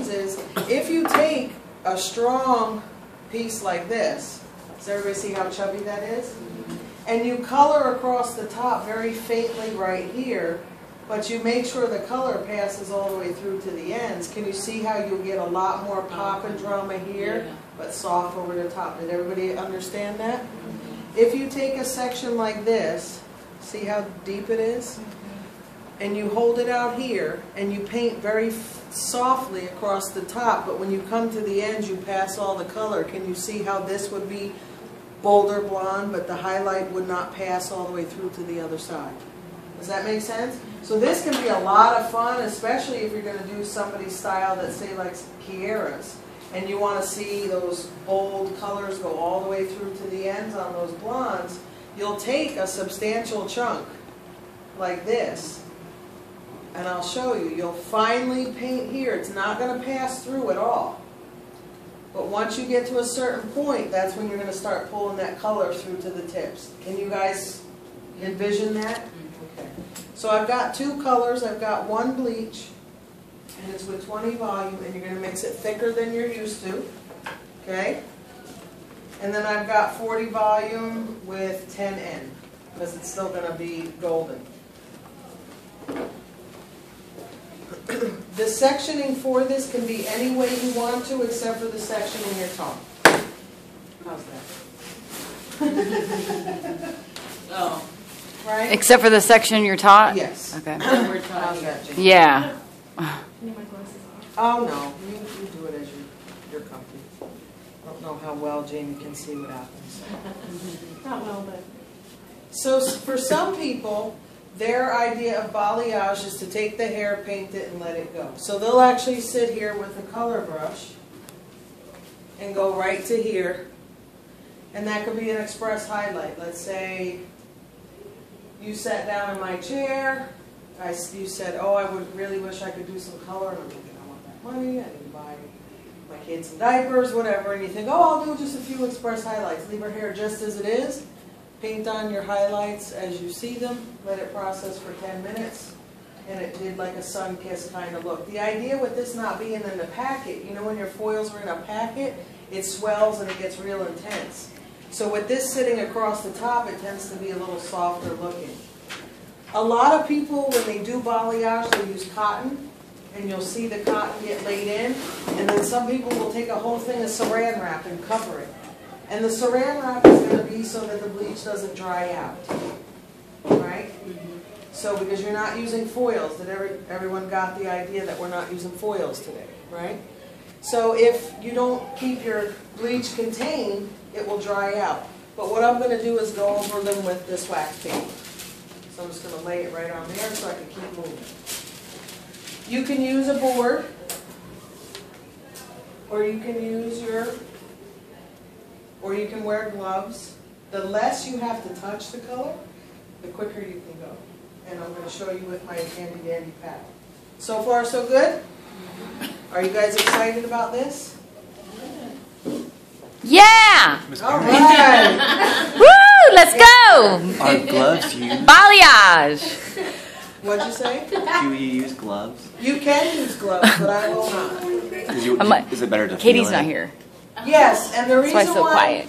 happens is, if you take a strong piece like this, does everybody see how chubby that is? And you color across the top very faintly right here, but you make sure the color passes all the way through to the ends. Can you see how you'll get a lot more pop and drama here, but soft over the top? Did everybody understand that? If you take a section like this, see how deep it is? And you hold it out here, and you paint very softly across the top, but when you come to the ends, you pass all the color. Can you see how this would be bolder blonde, but the highlight would not pass all the way through to the other side? Does that make sense? So this can be a lot of fun, especially if you're going to do somebody's style that, say, like Kiera's, and you want to see those bold colors go all the way through to the ends on those blondes. You'll take a substantial chunk like this, and I'll show you. You'll finely paint here. It's not going to pass through at all. But once you get to a certain point, that's when you're going to start pulling that color through to the tips. Can you guys envision that? Okay. So I've got two colors. I've got one bleach, and it's with 20 volume, and you're going to mix it thicker than you're used to. Okay? And then I've got 40 volume with 10N, because it's still going to be golden. The sectioning for this can be any way you want to, except for the section in your top. How's that? Oh. Right? Except for the section you're taught? Yes. Okay. We're taught here. Yeah. Oh, no. You do it as you're comfy. I don't know how well Jamie can see what happens. Not well, but... So for some people, their idea of balayage is to take the hair, paint it, and let it go. So they'll actually sit here with a color brush and go right to here. And that could be an express highlight. Let's say you sat down in my chair. You said, oh, I would really wish I could do some color. And I'm thinking, I want that money. I need to buy my kids some diapers, whatever. And you think, oh, I'll do just a few express highlights. Leave her hair just as it is. Paint on your highlights as you see them. Let it process for 10 minutes. And it did like a sun-kissed kind of look. The idea with this not being in the packet, you know when your foils are in a packet, it swells and it gets real intense. So with this sitting across the top, it tends to be a little softer looking. A lot of people, when they do balayage, they use cotton. And you'll see the cotton get laid in. And then some people will take a whole thing of saran wrap and cover it. And the saran wrap is going to be so that the bleach doesn't dry out, right? So because you're not using foils, that everyone got the idea that we're not using foils today, right? So if you don't keep your bleach contained, it will dry out. But what I'm going to do is go over them with this wax paper. So I'm just going to lay it right on there so I can keep moving. You can use a board, or you can use or you can wear gloves. The less you have to touch the color, the quicker you can go. And I'm going to show you with my handy dandy pad. So far, so good? Are you guys excited about this? Yeah! All right. Woo! Let's go! Are gloves used? Balayage! What'd you say? Do you use gloves? You can use gloves, but I will not. Is it better to Katie's feel not it? here. Yes, and the That's why reason it's so quiet.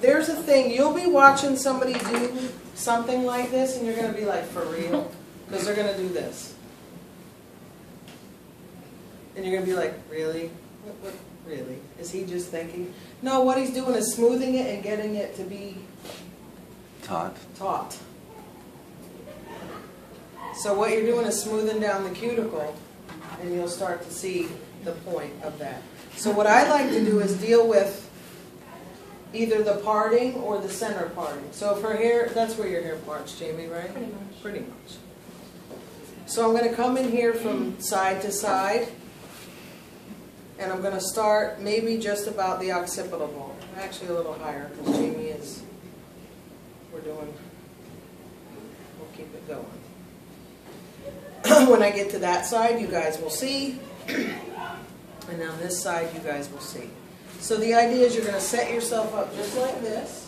there's a thing. You'll be watching somebody do something like this, and you're going to be like, for real? Because they're going to do this. And you're going to be like, really? What, really? Is he just thinking? No, what he's doing is smoothing it and getting it to be taut. So what you're doing is smoothing down the cuticle, and you'll start to see the point of that. So what I like to do is deal with either the parting or the center parting. So if her hair, that's where your hair parts, Jamie, right? Pretty much. Pretty much. So I'm going to come in here from side to side, and I'm going to start maybe just about the occipital bone. Actually a little higher, because Jamie is, we'll keep it going. When I get to that side, you guys will see. And on this side, you guys will see. So the idea is you're going to set yourself up just like this.